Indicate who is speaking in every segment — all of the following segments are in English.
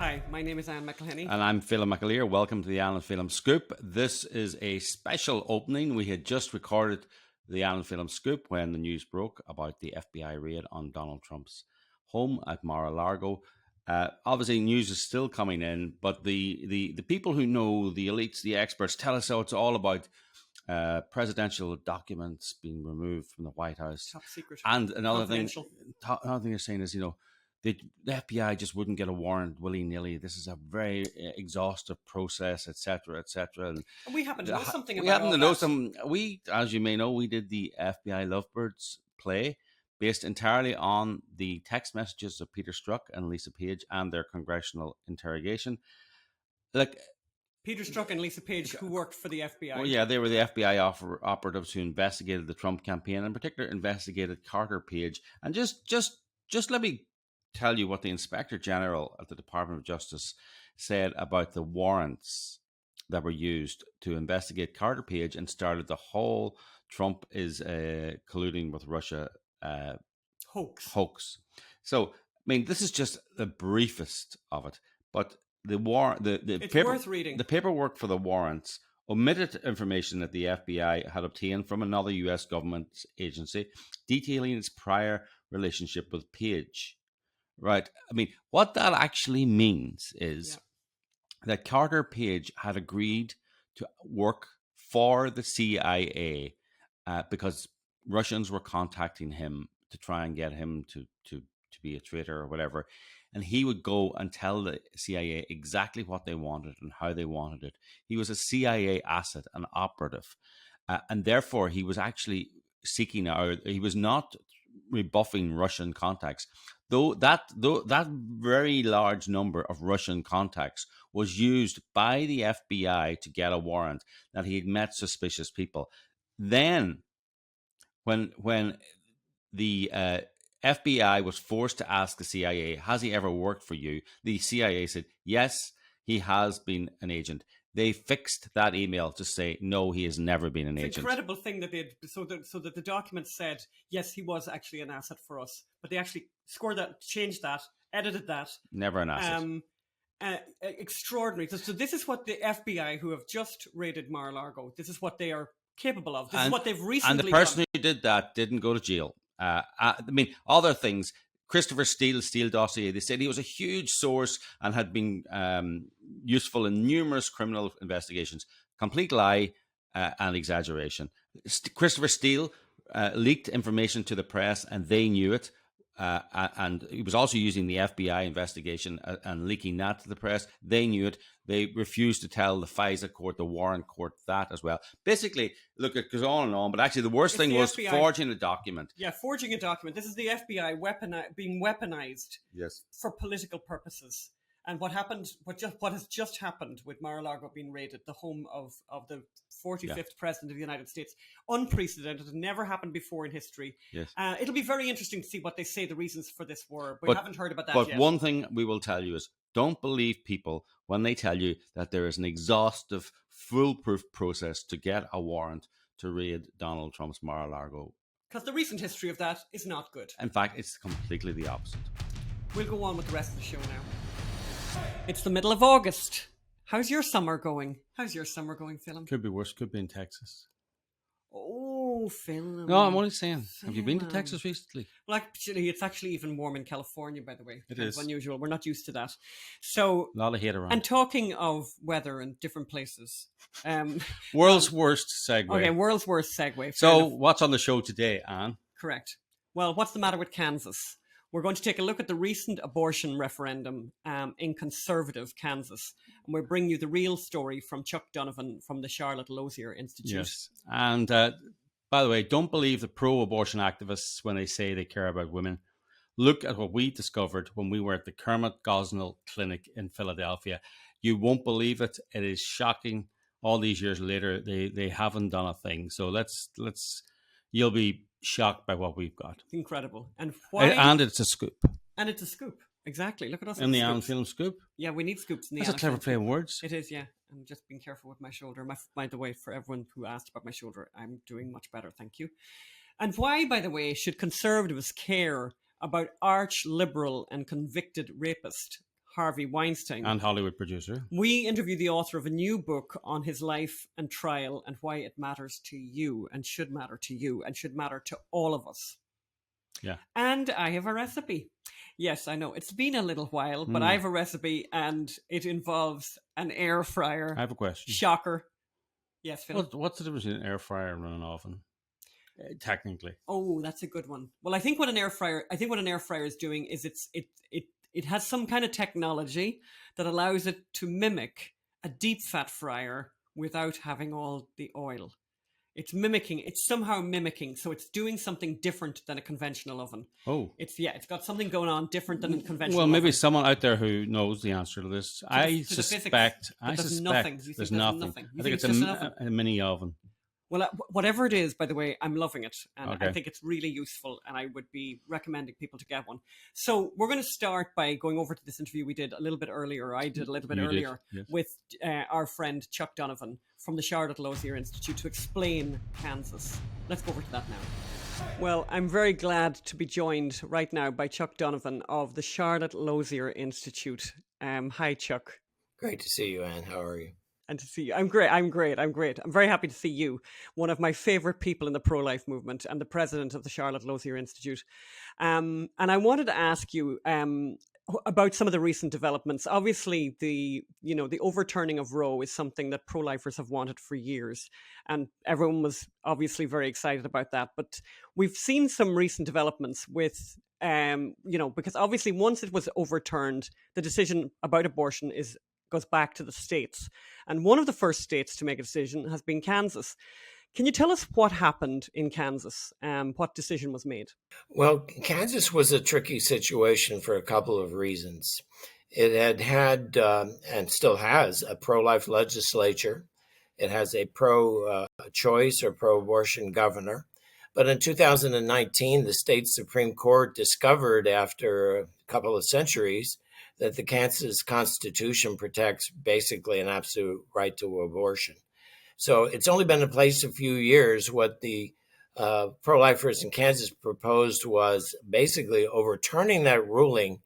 Speaker 1: Hi, my name is Anne McElhenney.
Speaker 2: And I'm Phelim McAleer. Welcome to the Alan Phelim Scoop. This is a special opening. We had just recorded the Alan Phelim Scoop when the news broke about the FBI raid on Donald Trump's home at Mar-a-Lago. Obviously, news is still coming in, but the people who know, the elites, the experts, tell us how it's all about presidential documents being removed from the White House.
Speaker 1: Top secret.
Speaker 2: And another thing they're saying is, the FBI just wouldn't get a warrant willy-nilly. This is a very exhaustive process, etc., etc.
Speaker 1: And we happen to know something about
Speaker 2: We happen
Speaker 1: all
Speaker 2: to know
Speaker 1: that.
Speaker 2: some. We, as you may know, we did the FBI Lovebirds play based entirely on the text messages of Peter Strzok and Lisa Page and their congressional interrogation. Like
Speaker 1: Peter Strzok and Lisa Page, who worked for the FBI.
Speaker 2: Well, yeah, they were the FBI operatives who investigated the Trump campaign, in particular investigated Carter Page. And just let me tell you what the Inspector General at the Department of Justice said about the warrants that were used to investigate Carter Page and started the whole Trump is colluding with Russia hoax. So, I mean, this is just the briefest of it, but it's
Speaker 1: worth reading.
Speaker 2: The paperwork for the warrants omitted information that the FBI had obtained from another U.S. government agency detailing its prior relationship with Page. Right. I mean, what that actually means is that Carter Page had agreed to work for the CIA because Russians were contacting him to try and get him to be a traitor or whatever. And he would go and tell the CIA exactly what they wanted and how they wanted it. He was a CIA asset, an operative. And therefore, he was actually seeking out, he was not rebuffing Russian contacts. Though that very large number of Russian contacts was used by the FBI to get a warrant that he had met suspicious people. Then, when the FBI was forced to ask the CIA, has he ever worked for you? The CIA said, yes, he has been an agent. They fixed that email to say, no, he has never been an agent.
Speaker 1: It's an incredible thing that they did, so that the document said, yes, he was actually an asset for us. But they actually scored that, changed that, edited that.
Speaker 2: Never an asset.
Speaker 1: Extraordinary. So this is what the FBI, who have just raided Mar-a-Lago, this is what they are capable of. This is what they've recently
Speaker 2: done. And the person who did that didn't go to jail. I mean, other things. Christopher Steele's Steele dossier, they said he was a huge source and had been useful in numerous criminal investigations. Complete lie and exaggeration. Christopher Steele leaked information to the press and they knew it. And he was also using the FBI investigation and leaking that to the press. They knew it. They refused to tell the FISA court, the Warren court, that as well. Basically, look, it goes on and on. But actually, the worst thing was FBI forging a document.
Speaker 1: Yeah, forging a document. This is the FBI being weaponized for political purposes. And what happened? What has just happened with Mar-a-Lago being raided, the home of the 45th president of the United States, unprecedented. It never happened before in history.
Speaker 2: Yes.
Speaker 1: It'll be very interesting to see what they say the reasons for this were. But we haven't heard about that yet.
Speaker 2: But one thing we will tell you is, don't believe people when they tell you that there is an exhaustive, foolproof process to get a warrant to raid Donald Trump's Mar-a-Lago.
Speaker 1: Because the recent history of that is not good.
Speaker 2: In fact, it's completely the opposite.
Speaker 1: We'll go on with the rest of the show now. It's the middle of August. How's your summer going? Phelim?
Speaker 2: Could be worse. Could be in Texas.
Speaker 1: Oh, Phelim.
Speaker 2: No, I'm only saying. Have you been to Texas recently?
Speaker 1: Well, actually, it's actually even warm in California, by the way.
Speaker 2: It is.
Speaker 1: Unusual. We're not used to that. So,
Speaker 2: a lot of hate around.
Speaker 1: And talking of weather in different places.
Speaker 2: World's worst segue.
Speaker 1: Okay, world's worst segue.
Speaker 2: So, what's on the show today, Anne?
Speaker 1: Correct. Well, what's the matter with Kansas? We're going to take a look at the recent abortion referendum in conservative Kansas. And we'll bring you the real story from Chuck Donovan from the Charlotte Lozier Institute.
Speaker 2: Yes. And by the way, don't believe the pro-abortion activists when they say they care about women. Look at what we discovered when we were at the Kermit Gosnell clinic in Philadelphia. You won't believe it. It is shocking. All these years later, they haven't done a thing. So let's you'll be shocked by what we've got.
Speaker 1: Incredible. And why?
Speaker 2: And it's a scoop.
Speaker 1: And it's a scoop. Exactly. Look at us.
Speaker 2: In the Alan Phelim Scoop.
Speaker 1: Yeah, we need scoops in the
Speaker 2: That's a clever play of words.
Speaker 1: It is, yeah. I'm just being careful with my shoulder. By the way, for everyone who asked about my shoulder, I'm doing much better, thank you. And why, by the way, should conservatives care about arch-liberal and convicted rapist Harvey Weinstein.
Speaker 2: And Hollywood producer.
Speaker 1: We interview the author of a new book on his life and trial and why it matters to you and should matter to you and should matter to all of us.
Speaker 2: Yeah.
Speaker 1: And I have a recipe. Yes, I know. It's been a little while, but I have a recipe and it involves an air fryer.
Speaker 2: I have a question.
Speaker 1: Shocker. Yes, Phil.
Speaker 2: What's the difference between an air fryer and an oven? Technically.
Speaker 1: Oh, that's a good one. Well, I think what an air fryer is doing is it has some kind of technology that allows it to mimic a deep fat fryer without having all the oil. It's somehow mimicking, so it's doing something different than a conventional oven.
Speaker 2: Oh.
Speaker 1: It's got something going on different than a conventional
Speaker 2: oven. Well, maybe
Speaker 1: oven.
Speaker 2: Someone out there who knows the answer to this. I suspect
Speaker 1: there's nothing.
Speaker 2: There's nothing. I think it's a mini oven.
Speaker 1: Well, whatever it is, by the way, I'm loving it. And
Speaker 2: okay.
Speaker 1: I think it's really useful, and I would be recommending people to get one. So we're going to start by going over to this interview we did a little bit earlier. I did a little bit earlier
Speaker 2: yes.
Speaker 1: with our friend Chuck Donovan from the Charlotte Lozier Institute to explain Kansas. Let's go over to that now. Well, I'm very glad to be joined right now by Chuck Donovan of the Charlotte Lozier Institute. Hi, Chuck.
Speaker 3: Great to see you, Anne. How are you?
Speaker 1: And to see you. I'm great. I'm very happy to see you, one of my favorite people in the pro-life movement and the president of the Charlotte Lozier Institute. And I wanted to ask you about some of the recent developments. Obviously, the overturning of Roe is something that pro-lifers have wanted for years, and everyone was obviously very excited about that. But we've seen some recent developments with, because obviously once it was overturned, the decision about abortion goes back to the states. And one of the first states to make a decision has been Kansas. Can you tell us what happened in Kansas? What decision was made?
Speaker 3: Well, Kansas was a tricky situation for a couple of reasons. It had and still has a pro-life legislature. It has a pro-choice or pro-abortion governor. But in 2019, the state Supreme Court discovered, after a couple of centuries, that the Kansas Constitution protects basically an absolute right to abortion. So it's only been in place a few years. What the pro-lifers in Kansas proposed was basically overturning that ruling.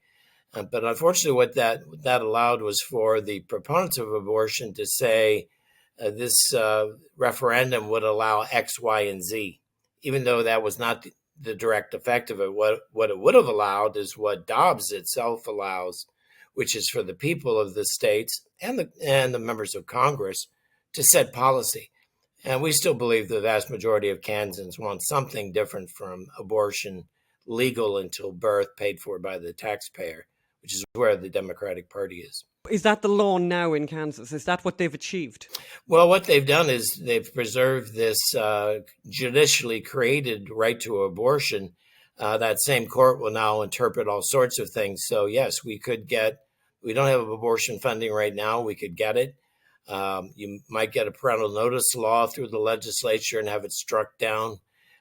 Speaker 3: But unfortunately, what that allowed was for the proponents of abortion to say this referendum would allow X, Y, and Z, even though that was not the direct effect of it. What it would have allowed is what Dobbs itself allows, which is for the people of the states and the members of Congress to set policy. And we still believe the vast majority of Kansans want something different from abortion legal until birth, paid for by the taxpayer, which is where the Democratic Party is.
Speaker 1: Is that the law now in Kansas? Is that what they've achieved?
Speaker 3: Well, what they've done is they've preserved this judicially created right to abortion. That same court will now interpret all sorts of things. So, yes, we don't have abortion funding right now. We could get it. You might get a parental notice law through the legislature and have it struck down.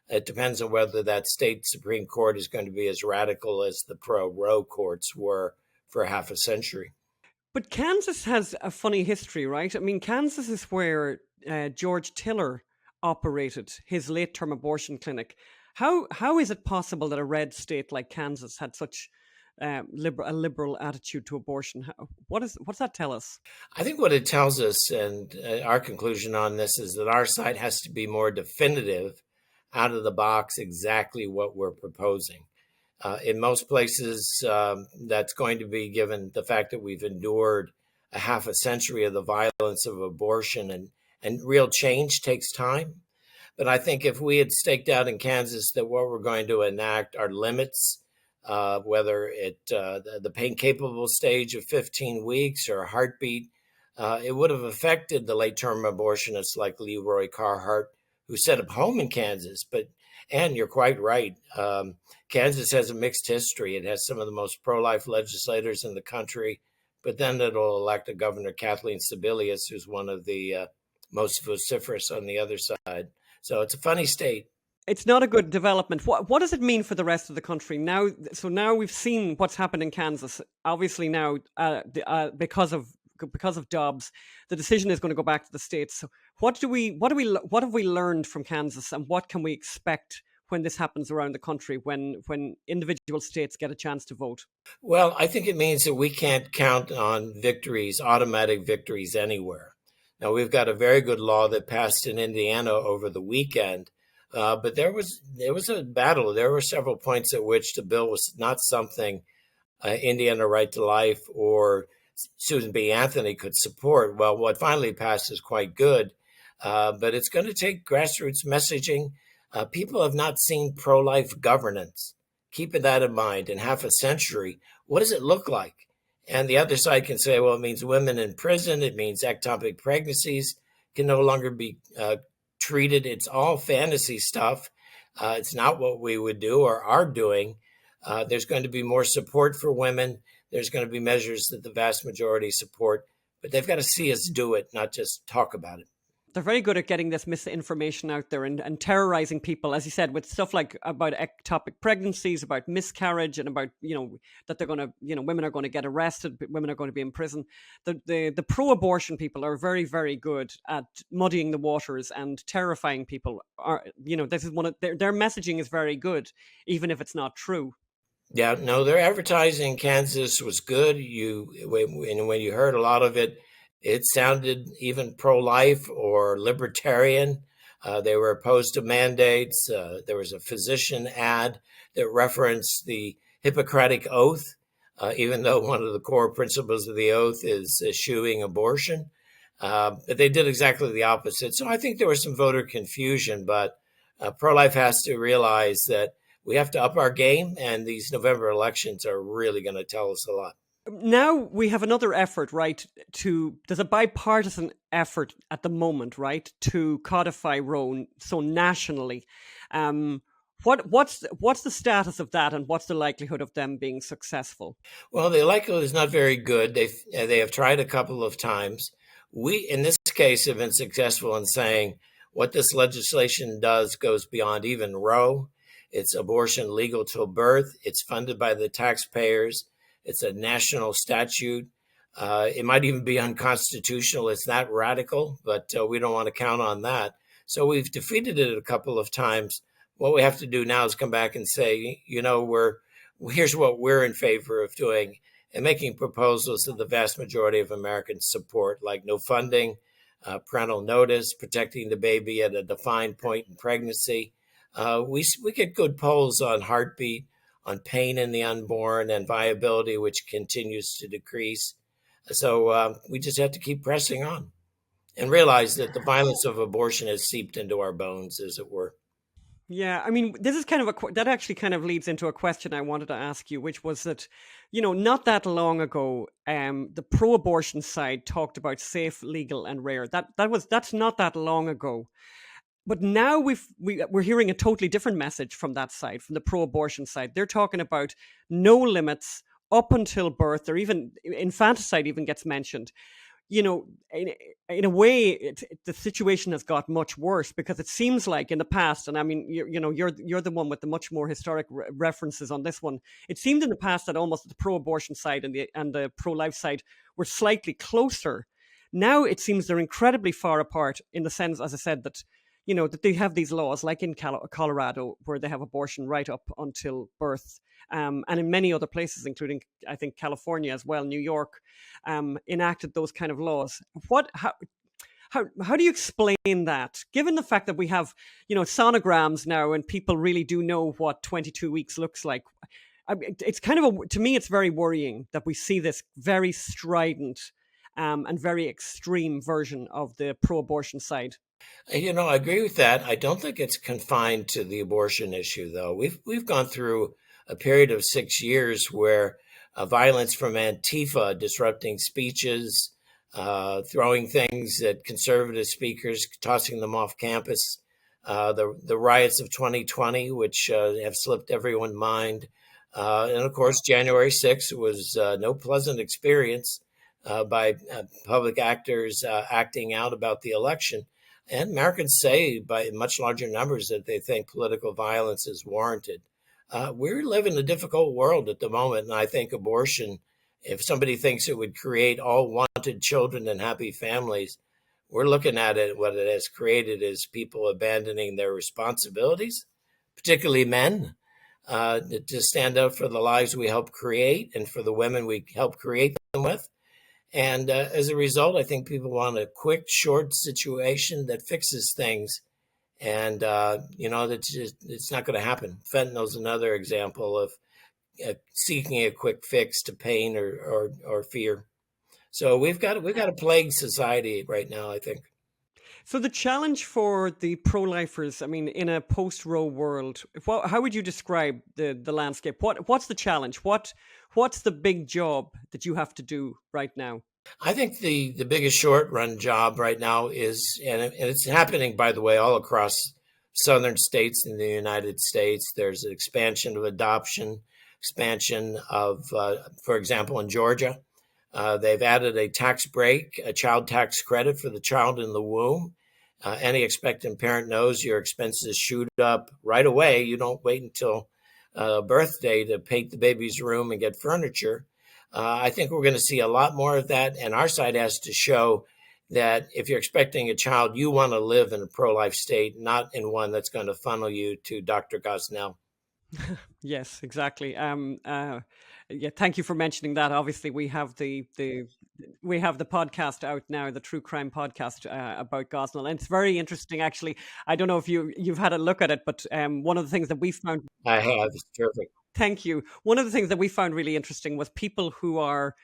Speaker 3: It depends on whether that state Supreme Court is going to be as radical as the pro-Roe courts were for half a century.
Speaker 1: But Kansas has a funny history, right? I mean, Kansas is where George Tiller operated his late-term abortion clinic. How is it possible that a red state like Kansas had such a liberal attitude to abortion? What's that tell us?
Speaker 3: I think what it tells us, and our conclusion on this, is that our side has to be more definitive, out of the box, exactly what we're proposing. In most places, that's going to be given the fact that we've endured a half a century of the violence of abortion, and real change takes time. But I think if we had staked out in Kansas that what we're going to enact are limits, whether the pain-capable stage of 15 weeks or a heartbeat, it would have affected the late-term abortionists like Leroy Carhart, who set up home in Kansas. And you're quite right. Kansas has a mixed history. It has some of the most pro-life legislators in the country, but then it'll elect a Governor, Kathleen Sebelius, who's one of the most vociferous on the other side. So it's a funny state.
Speaker 1: It's not a good development. What does it mean for the rest of the country now? So now we've seen what's happened in Kansas. Obviously now, because of Dobbs, the decision is going to go back to the states. So what have we learned from Kansas, and what can we expect when this happens around the country, when individual states get a chance to vote?
Speaker 3: Well, I think it means that we can't count on victories, automatic victories anywhere. Now, we've got a very good law that passed in Indiana over the weekend, but there was a battle. There were several points at which the bill was not something Indiana Right to Life or Susan B. Anthony could support. Well, what finally passed is quite good, but it's going to take grassroots messaging. People have not seen pro-life governance. Keeping that in mind, in half a century, what does it look like? And the other side can say, well, it means women in prison. It means ectopic pregnancies can no longer be treated. It's all fantasy stuff. It's not what we would do or are doing. There's going to be more support for women. There's going to be measures that the vast majority support, but they've got to see us do it, not just talk about it.
Speaker 1: They're very good at getting this misinformation out there and terrorizing people, as you said, with stuff like about ectopic pregnancies, about miscarriage, and about, that they're going to, women are going to get arrested, women are going to be in prison. The pro-abortion people are very, very good at muddying the waters and terrifying people. This is their messaging is very good, even if it's not true.
Speaker 3: Yeah, no, their advertising in Kansas was good. When you heard a lot of it, it sounded even pro-life or libertarian. They were opposed to mandates. There was a physician ad that referenced the Hippocratic Oath, even though one of the core principles of the oath is eschewing abortion. But they did exactly the opposite. So I think there was some voter confusion, but pro-life has to realize that we have to up our game, and these November elections are really going to tell us a lot.
Speaker 1: Now we have another effort, right? There's a bipartisan effort at the moment, right, to codify Roe so nationally. What's the status of that, and what's the likelihood of them being successful?
Speaker 3: Well, the likelihood is not very good. They have tried a couple of times. We, in this case, have been successful in saying what this legislation does goes beyond even Roe. It's abortion legal till birth. It's funded by the taxpayers. It's a national statute. It might even be unconstitutional. It's that radical, but we don't want to count on that. So we've defeated it a couple of times. What we have to do now is come back and say, here's what we're in favor of doing, and making proposals that the vast majority of Americans support, like no funding, parental notice, protecting the baby at a defined point in pregnancy. We get good polls on heartbeat, on pain in the unborn, and viability, which continues to decrease. So we just have to keep pressing on and realize that the violence of abortion has seeped into our bones, as it were.
Speaker 1: Yeah, I mean, this is that actually kind of leads into a question I wanted to ask you, which was that, not that long ago, the pro-abortion side talked about safe, legal, and rare. That's not that long ago. But now we're hearing a totally different message from that side, from the pro-abortion side. They're talking about no limits up until birth, or even infanticide even gets mentioned. In a way, the situation has got much worse, because it seems like in the past, and I mean, you're the one with the much more historic references on this one. It seemed in the past that almost the pro-abortion side and the pro-life side were slightly closer. Now it seems they're incredibly far apart, in the sense, as I said, that that they have these laws, like in Colorado, where they have abortion right up until birth, and in many other places, including, I think, California as well, New York, enacted those kind of laws. How do you explain that, given the fact that we have, sonograms now, and people really do know what 22 weeks looks like? It's kind of to me, it's very worrying that we see this very strident and very extreme version of the pro-abortion side.
Speaker 3: I agree with that. I don't think it's confined to the abortion issue, though. We've gone through a period of 6 years where violence from Antifa disrupting speeches, throwing things at conservative speakers, tossing them off campus, the riots of 2020, which have slipped everyone's mind, and of course, January 6th was no pleasant experience by public actors acting out about the election. And Americans say by much larger numbers that they think political violence is warranted. We live in a difficult world at the moment, and I think abortion, if somebody thinks it would create all wanted children and happy families, we're looking at it. What it has created is people abandoning their responsibilities, particularly men, to stand up for the lives we help create and for the women we help create them with. And as a result, I think people want a quick, short situation that fixes things. And, it's not going to happen. Fentanyl's another example of seeking a quick fix to pain or fear. So we've got a plagued society right now, I think.
Speaker 1: So the challenge for the pro-lifers, I mean, in a post-Roe world, how would you describe the landscape? What's the challenge? What's the big job that you have to do right now?
Speaker 3: I think the biggest short-run job right now is, and it's happening, by the way, all across southern states in the United States. There's an expansion of adoption, expansion of, for example, in Georgia, they've added a tax break, a child tax credit for the child in the womb. Any expectant parent knows your expenses shoot up right away. You don't wait until birthday to paint the baby's room and get furniture. I think we're going to see a lot more of that. And our side has to show that if you're expecting a child, you want to live in a pro-life state, not in one that's going to funnel you to Dr. Gosnell.
Speaker 1: Yes, exactly. Yeah, thank you for mentioning that. Obviously, we have the podcast out now, the true crime podcast about Gosnell, and it's very interesting. Actually, I don't know if you've had a look at it, but one of the things that we found,
Speaker 3: I have. It's terrific.
Speaker 1: Thank you. One of the things that we found really interesting was people who are,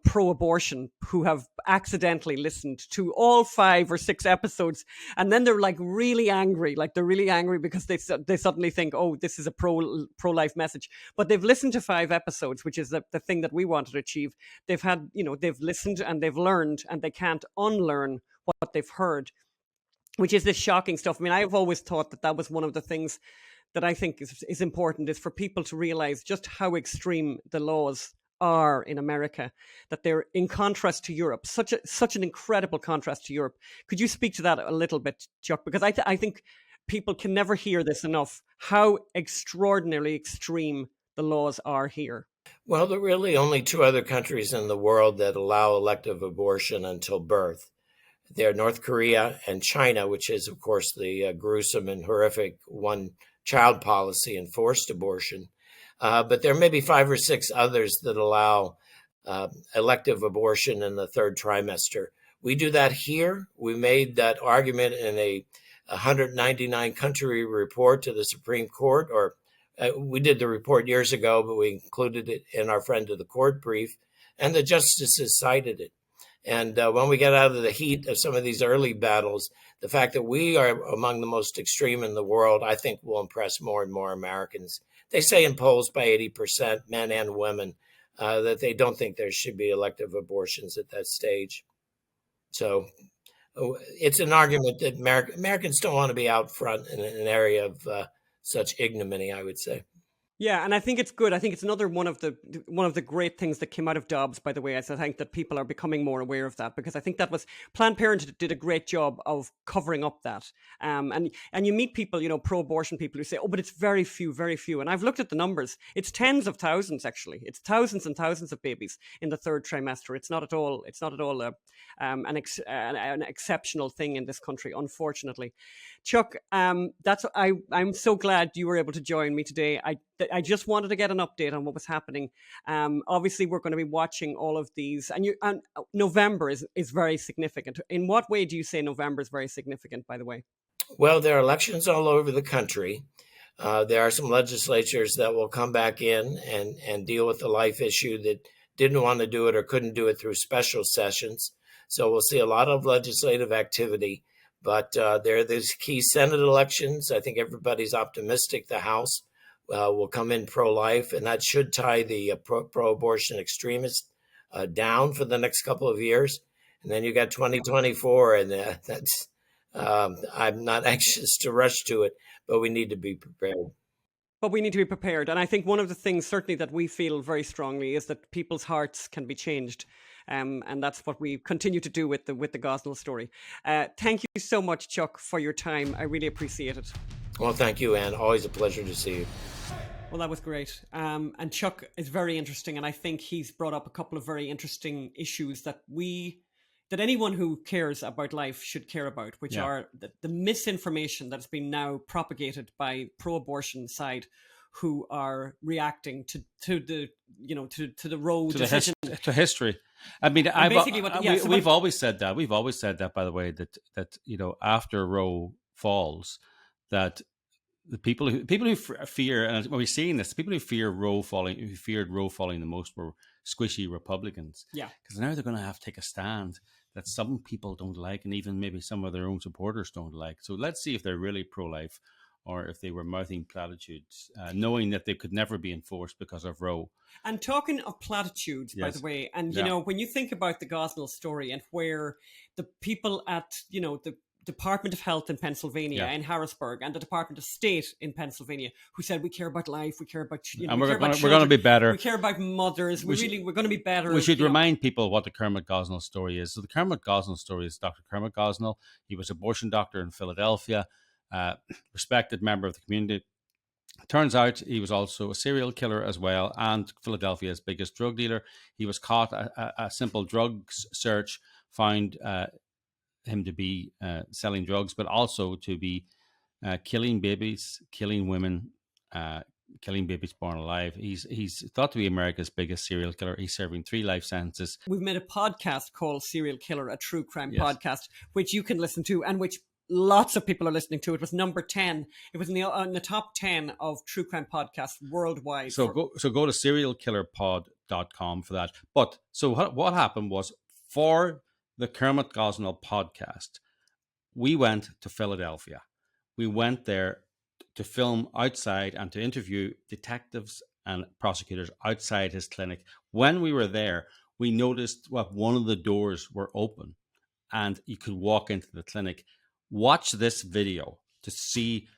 Speaker 1: pro-abortion, who have accidentally listened to all 5 or 6 episodes, and then they're like really angry. Like they're really angry because they suddenly think, oh, this is a pro-life message. But they've listened to 5 episodes, which is the thing that we wanted to achieve. They've had, they've listened and they've learned, and they can't unlearn what they've heard, which is this shocking stuff. I mean, I've always thought that was one of the things that I think is important, is for people to realize just how extreme the laws are in America, that they're in contrast to Europe, such an incredible contrast to Europe. Could you speak to that a little bit, Chuck? Because I think people can never hear this enough, how extraordinarily extreme the laws are here.
Speaker 3: Well, there are really only 2 other countries in the world that allow elective abortion until birth. They're North Korea and China, which is, of course, the gruesome and horrific one-child policy and forced abortion. But there may be 5 or 6 others that allow elective abortion in the 3rd trimester. We do that here. We made that argument in a 199-country report to the Supreme Court, or we did the report years ago, but we included it in our Friend of the Court brief, and the justices cited it. And when we get out of the heat of some of these early battles, the fact that we are among the most extreme in the world, I think will impress more and more Americans. They say in polls by 80%, men and women, that they don't think there should be elective abortions at that stage. So it's an argument that Americans don't want to be out front in an area of such ignominy, I would say.
Speaker 1: Yeah, and I think it's good. I think it's another one of the great things that came out of Dobbs, by the way. I think that people are becoming more aware of that, because I think that was Planned Parenthood did a great job of covering up that. And you meet people, pro-abortion people who say, oh, but it's very few, very few. And I've looked at the numbers. It's tens of thousands, actually. It's thousands and thousands of babies in the 3rd trimester. It's not at all an exceptional thing in this country, unfortunately. Chuck, I'm so glad you were able to join me today. I just wanted to get an update on what was happening. Obviously, we're going to be watching all of these, and November is very significant. In what way do you say November is very significant, by the way?
Speaker 3: Well, there are elections all over the country. There are some legislatures that will come back in and deal with the life issue that didn't want to do it or couldn't do it through special sessions. So we'll see a lot of legislative activity. But there are these key Senate elections. I think everybody's optimistic the House will come in pro-life, and that should tie the pro-abortion extremists down for the next couple of years. And then you got 2024, and that's I'm not anxious to rush to it, but we need to be prepared.
Speaker 1: But we need to be prepared. And I think one of the things certainly that we feel very strongly is that people's hearts can be changed. And that's what we continue to do with the Gosnell story. Thank you so much, Chuck, for your time. I really appreciate it.
Speaker 3: Well, thank you, Anne. Always a pleasure to see you.
Speaker 1: Well, that was great. And Chuck is very interesting. And I think he's brought up a couple of very interesting issues that we, that anyone who cares about life should care about, which are the misinformation that's been now propagated by pro-abortion side, who are reacting to the to the Roe decision,
Speaker 2: to history. I mean, we've always said that. We've always said that, by the way, that after Roe falls, that the people who fear, and when we're seeing this, the people who feared Roe falling the most were squishy Republicans.
Speaker 1: Yeah,
Speaker 2: because now they're going to have to take a stand that some people don't like, and even maybe some of their own supporters don't like. So let's see if they're really pro-life, or if they were mouthing platitudes, knowing that they could never be enforced because of Roe.
Speaker 1: And talking of platitudes, by the way, and when you think about the Gosnell story and where the people at the Department of Health in Pennsylvania, in Harrisburg, and the Department of State in Pennsylvania, who said, we care about life, we care about
Speaker 2: and we're going to be better.
Speaker 1: We care about mothers. We're going to be better.
Speaker 2: We should remind people what the Kermit Gosnell story is. So the Kermit Gosnell story is Dr. Kermit Gosnell. He was an abortion doctor in Philadelphia, respected member of the community. Turns out he was also a serial killer as well, and Philadelphia's biggest drug dealer. He was caught. A simple drugs search found him to be selling drugs, but also to be killing babies, killing women, killing babies born alive. He's thought to be America's biggest serial killer. He's serving 3 life sentences.
Speaker 1: We've made a podcast called Serial Killer, a true crime podcast, which you can listen to, and which lots of people are listening to. It was number 10. It was in the top 10 of true crime podcasts worldwide.
Speaker 2: So go to serialkillerpod.com for that. But so what happened was, for the Kermit Gosnell podcast, we went to Philadelphia. We went there to film outside and to interview detectives and prosecutors outside his clinic. When we were there, we noticed one of the doors were open and you could walk into the clinic. Watch this video to see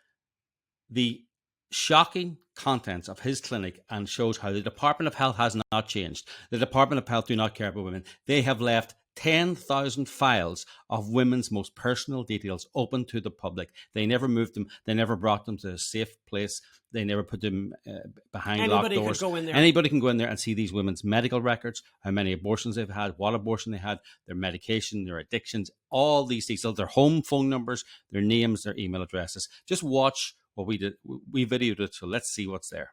Speaker 2: the shocking contents of his clinic, and shows how the Department of Health has not changed. The Department of Health do not care about women. They have left 10,000 files of women's most personal details open to the public. They never moved them. They never brought them to a safe place. They never put them behind locked doors. Anybody can go in there and see these women's medical records, how many abortions they've had, what abortion they had, their medication, their addictions, all these details, their home phone numbers, their names, their email addresses. Just watch what we did. We videoed it, so let's see what's there.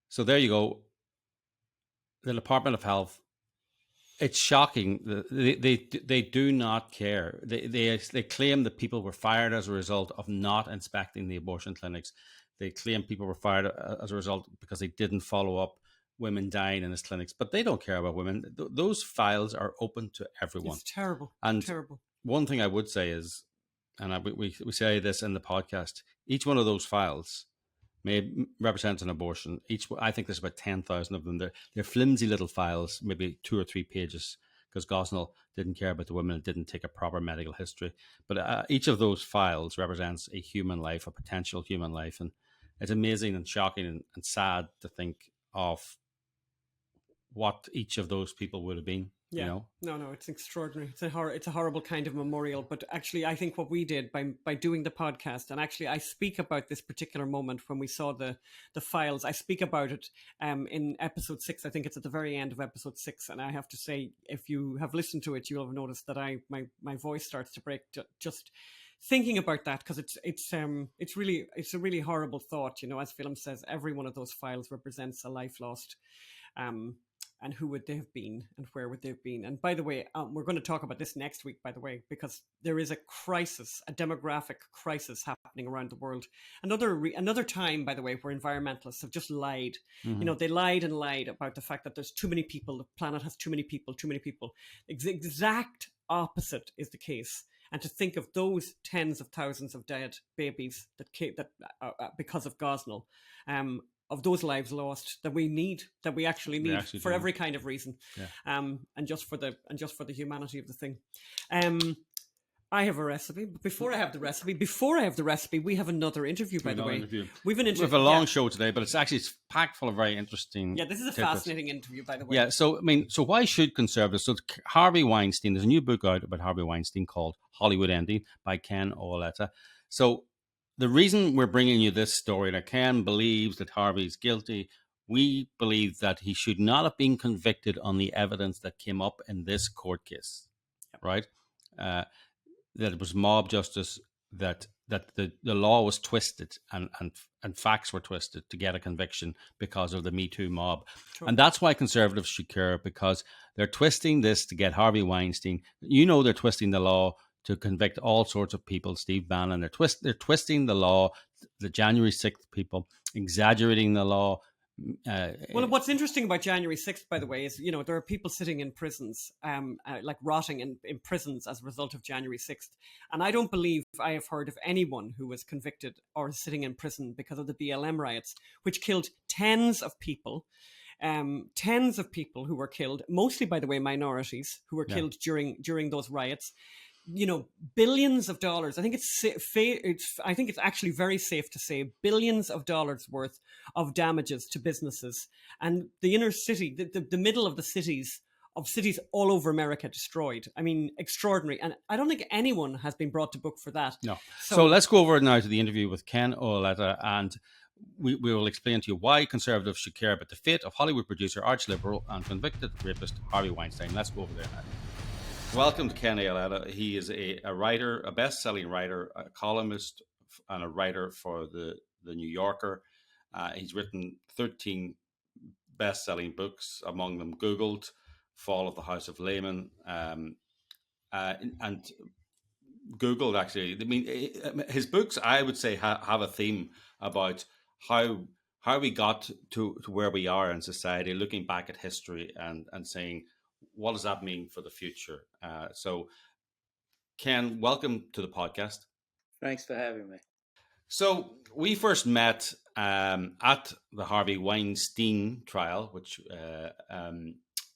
Speaker 2: So there you go. The Department of Health, it's shocking. They do not care. They claim that people were fired as a result of not inspecting the abortion clinics. They claim people were fired as a result because they didn't follow up women dying in his clinics. But they don't care about women. Those files are open to everyone.
Speaker 1: It's terrible.
Speaker 2: And
Speaker 1: terrible.
Speaker 2: One thing I would say is, and we say this in the podcast, each one of those files may represent an abortion. I think there's about 10,000 of them. They're flimsy little files, maybe 2 or 3 pages, because Gosnell didn't care about the women and didn't take a proper medical history. But each of those files represents a human life, a potential human life. And it's amazing and shocking and sad to think of what each of those people would have been.
Speaker 1: Yeah.
Speaker 2: You know?
Speaker 1: No, it's extraordinary. It's a horrible kind of memorial. But actually, I think what we did by doing the podcast, and actually I speak about this particular moment when we saw the files. I speak about it in episode 6. I think it's at the very end of episode 6. And I have to say, if you have listened to it, you'll have noticed that my voice starts to break just thinking about that, because it's a really horrible thought. You know, as Phelim says, every one of those files represents a life lost. And who would they have been, and where would they have been? And by the way, we're going to talk about this next week, by the way, because there is a crisis, a demographic crisis happening around the world. Another time, by the way, where environmentalists have just lied.
Speaker 2: Mm-hmm.
Speaker 1: You know, they lied and lied about the fact that there's too many people, the planet has too many people. Exact opposite is the case. And to think of those tens of thousands of dead babies that because of Gosnell, of those lives lost that we actually need for every kind of reason, and just for the humanity of the thing. I have a recipe. But before I have the recipe, we have another interview. By the way, we have
Speaker 2: a long show today, but it's packed full of very interesting.
Speaker 1: Yeah, this is a fascinating interview, by the way.
Speaker 2: Yeah, so why should conservatives? So Harvey Weinstein, there's a new book out about Harvey Weinstein called Hollywood Ending by Ken Auletta. So the reason we're bringing you this story, that Ken believes that Harvey's guilty, we believe that he should not have been convicted on the evidence that came up in this court case, right? That it was mob justice, that the law was twisted and facts were twisted to get a conviction because of the MeToo mob. True. And that's why conservatives should care, because they're twisting this to get Harvey Weinstein. You know, they're twisting the law to convict all sorts of people. Steve Bannon, they're twisting the law, the January 6th people, exaggerating the law.
Speaker 1: Well, what's interesting about January 6th, by the way, is, you know, there are people sitting in prisons, like rotting in prisons as a result of January 6th. And I don't believe I have heard of anyone who was convicted or is sitting in prison because of the BLM riots, which killed tens of people who were killed, mostly, by the way, minorities who were killed during those riots. You know, billions of dollars. I think it's actually very safe to say billions of dollars worth of damages to businesses, and the inner city, the middle of the cities all over America destroyed. I mean, extraordinary. And I don't think anyone has been brought to book for that. No.
Speaker 2: So let's go over now to the interview with Ken Auletta, and we will explain to you why conservatives should care about the fate of Hollywood producer, arch-liberal and convicted rapist Harvey Weinstein. Let's go over there now. Welcome to Kenny Auletta. He is a writer, a best-selling writer, a columnist, and a writer for the New Yorker. He's written 13 best-selling books, among them Googled, Fall of the House of Lehman, and Googled, actually. I mean, his books, I would say, have a theme about how we got to where we are in society, looking back at history and saying, what does that mean for the future? So, Ken, welcome to the podcast.
Speaker 4: Thanks for having me.
Speaker 2: So, we first met at the Harvey Weinstein trial, which, and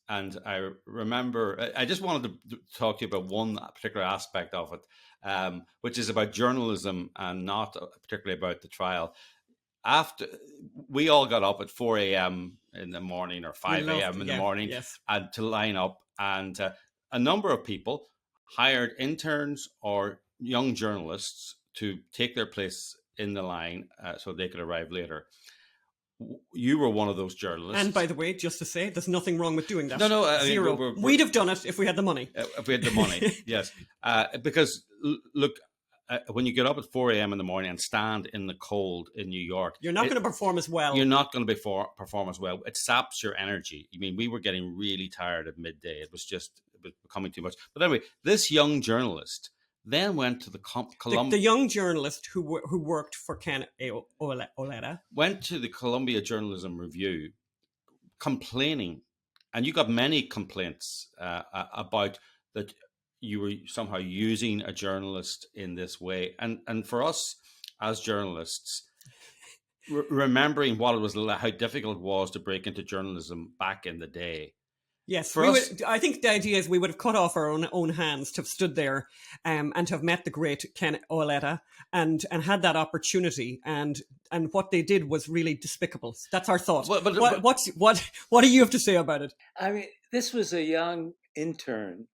Speaker 2: I remember, I just wanted to talk to you about one particular aspect of it, which is about journalism and not particularly about the trial. After we all got up at 4 a.m. in the morning, or 5 a.m. in the morning, and to line up, and a number of people hired interns or young journalists to take their place in the line so they could arrive later. You were one of those journalists.
Speaker 1: And by the way, just to say, there's nothing wrong with doing that.
Speaker 2: No,
Speaker 1: zero. We'd have done it if we had the money.
Speaker 2: If we had the money, yes. Because look, when you get up at 4 a.m. in the morning and stand in the cold in New York,
Speaker 1: you're not going to perform as well.
Speaker 2: You're not going to perform as well. It saps your energy. I mean, we were getting really tired at midday. It was becoming too much. But anyway, this young journalist then went to the
Speaker 1: young journalist who worked for Ken Auletta
Speaker 2: went to the Columbia Journalism Review complaining, and you got many complaints about that you were somehow using a journalist in this way. And for us as journalists, remembering what it was, how difficult it was to break into journalism back in the day.
Speaker 1: Yes, I think the idea is we would have cut off our own hands to have stood there and to have met the great Ken Auletta and had that opportunity. And what they did was really despicable. That's our thought. What do you have to say about it?
Speaker 4: I mean, this was a young intern.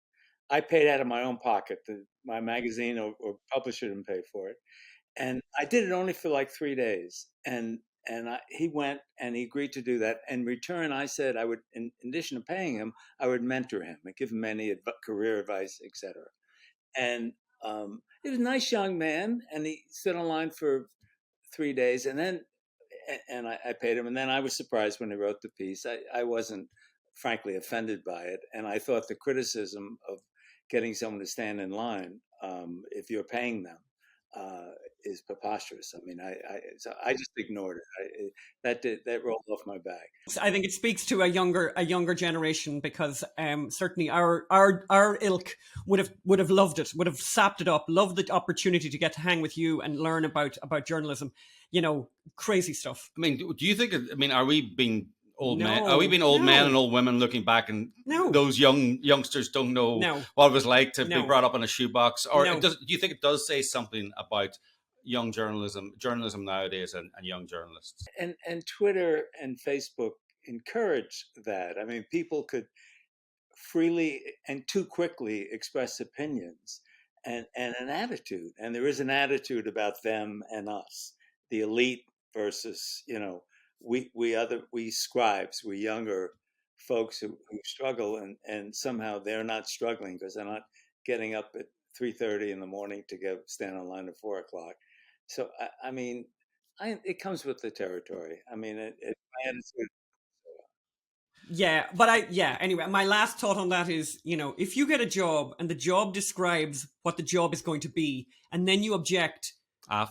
Speaker 4: I paid out of my own pocket. My magazine or publisher didn't pay for it. And I did it only for like 3 days. He went and he agreed to do that. In return, I said I would, in addition to paying him, I would mentor him and give him any career advice, etc. And he was a nice young man, and he stood on line for 3 days, and then I paid him. And then I was surprised when he wrote the piece. I wasn't, frankly, offended by it, and I thought the criticism of getting someone to stand in line, if you're paying them, is preposterous. I mean, I just ignored it. That rolled off my back.
Speaker 1: I think it speaks to a younger generation, because certainly our ilk would have loved it, would have sapped it up, loved the opportunity to get to hang with you and learn about journalism. You know, crazy stuff.
Speaker 2: I mean, do you think? I mean, are we being old men? Are we being old men and old women looking back, and those youngsters don't know what it was like to be brought up in a shoebox? Or do you think it does say something about young journalism nowadays, and young journalists?
Speaker 4: And Twitter and Facebook encourage that. I mean, people could freely and too quickly express opinions and an attitude. And there is an attitude about them and us, the elite versus, we scribes, we younger folks who struggle, and somehow they're not struggling because they're not getting up at 3:30 in the morning to stand on line at 4 o'clock. So, I mean, it comes with the territory. I mean, my attitude.
Speaker 1: Yeah, but anyway, my last thought on that is, if you get a job and the job describes what the job is going to be, and then you object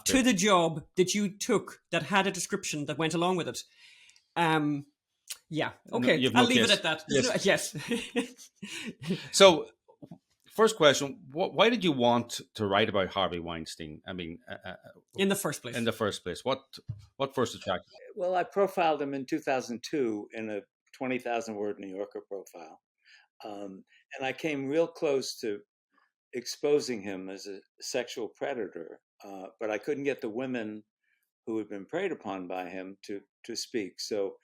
Speaker 1: to the job that you took that had a description that went along with it. Okay, I'll leave it at that. Yes.
Speaker 2: So, first question, why did you want to write about Harvey Weinstein? I mean,
Speaker 1: in the first place.
Speaker 2: What first attracted you?
Speaker 4: Well, I profiled him in 2002 in a 20,000-word New Yorker profile. And I came real close to exposing him as a sexual predator, but I couldn't get the women who had been preyed upon by him to speak. So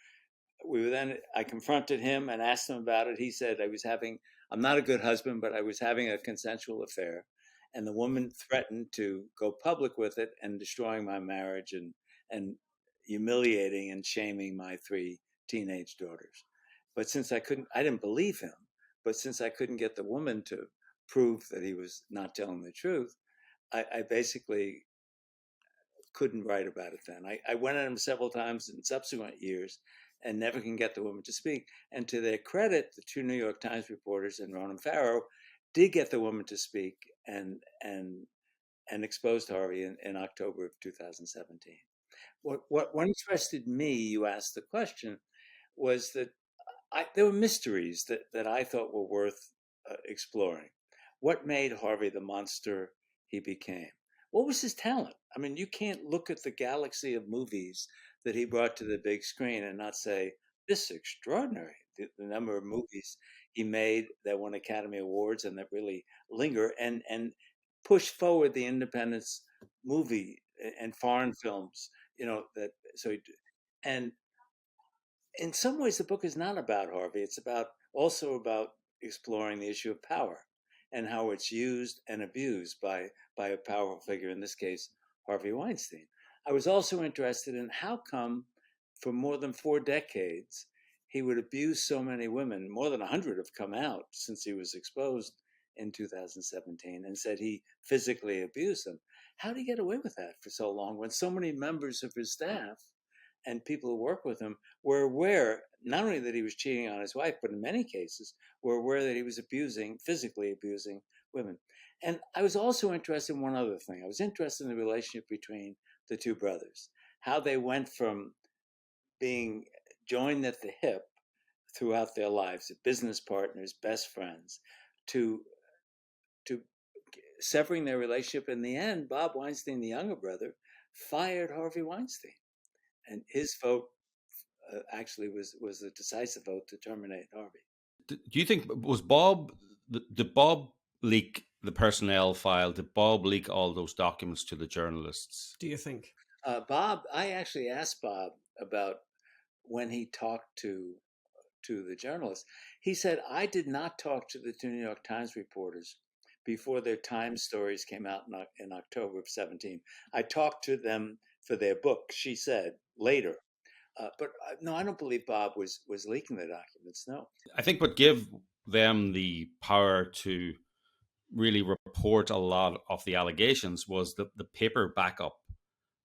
Speaker 4: I confronted him and asked him about it. He said, I'm not a good husband, but I was having a consensual affair. And the woman threatened to go public with it and destroying my marriage and humiliating and shaming my 3 teenage daughters. But since I didn't believe him, but since I couldn't get the woman to prove that he was not telling the truth, I basically couldn't write about it then. I went at him several times in subsequent years and never can get the woman to speak. And to their credit, the 2 New York Times reporters and Ronan Farrow did get the woman to speak and exposed Harvey in October of 2017. What interested me, you asked the question, was that there were mysteries that I thought were worth exploring. What made Harvey the monster he became? What was his talent? I mean, you can't look at the galaxy of movies that he brought to the big screen and not say, this is extraordinary. The number of movies he made that won Academy Awards and that really linger and push forward the independence movie and foreign films, and in some ways the book is not about Harvey. It's also about exploring the issue of power and how it's used and abused by a powerful figure, in this case, Harvey Weinstein. I was also interested in how come for more than 4 decades he would abuse so many women. More than 100 have come out since he was exposed in 2017 and said he physically abused them. How did he get away with that for so long when so many members of his staff and people who work with him were aware not only that he was cheating on his wife, but in many cases were aware that he was physically abusing women. And I was also interested in one other thing. I was interested in the relationship between the 2 brothers, how they went from being joined at the hip throughout their lives, business partners, best friends, to severing their relationship. In the end, Bob Weinstein, the younger brother, fired Harvey Weinstein. And his vote actually was the decisive vote to terminate Harvey.
Speaker 2: Do you think did Bob leak the personnel file? Did Bob leak all those documents to the journalists?
Speaker 1: Do you think?
Speaker 4: Bob, I actually asked Bob about when he talked to to the journalist. He said, I did not talk to the two New York Times reporters before their Times stories came out in October of 17. I talked to them for their book, she said, later. But no, I don't believe Bob was leaking the documents, no.
Speaker 2: I think what gave them the power to really report a lot of the allegations was the paper backup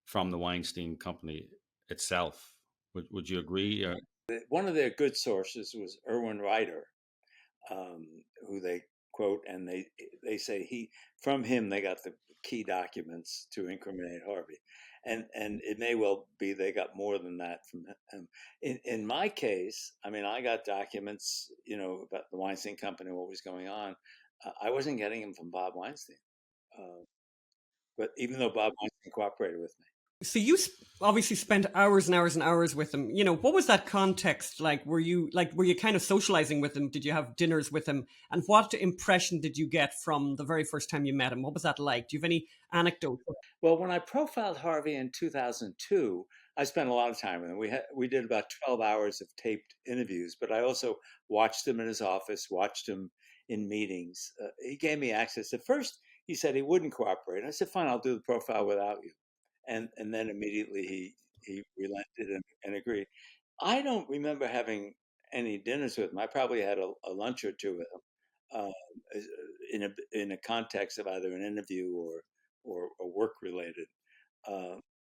Speaker 2: from the Weinstein Company itself. Would you agree?
Speaker 4: One of their good sources was Erwin Ryder, who they quote, and they say from him they got the key documents to incriminate Harvey, and it may well be they got more than that from him. In my case, I mean, I got documents, about the Weinstein Company, what was going on. I wasn't getting them from Bob Weinstein, but even though Bob Weinstein cooperated with me.
Speaker 1: So you obviously spent hours and hours and hours with him. What was that context like? Were you kind of socializing with him? Did you have dinners with him? And what impression did you get from the very first time you met him? What was that like? Do you have any anecdotes?
Speaker 4: Well, when I profiled Harvey in 2002, I spent a lot of time with him. We did about 12 hours of taped interviews, but I also watched him in his office, watched him in meetings. He gave me access. At first, he said he wouldn't cooperate. I said, fine, I'll do the profile without you. And then immediately he relented and agreed. I don't remember having any dinners with him. I probably had a lunch or two with him in a context of either an interview or work related.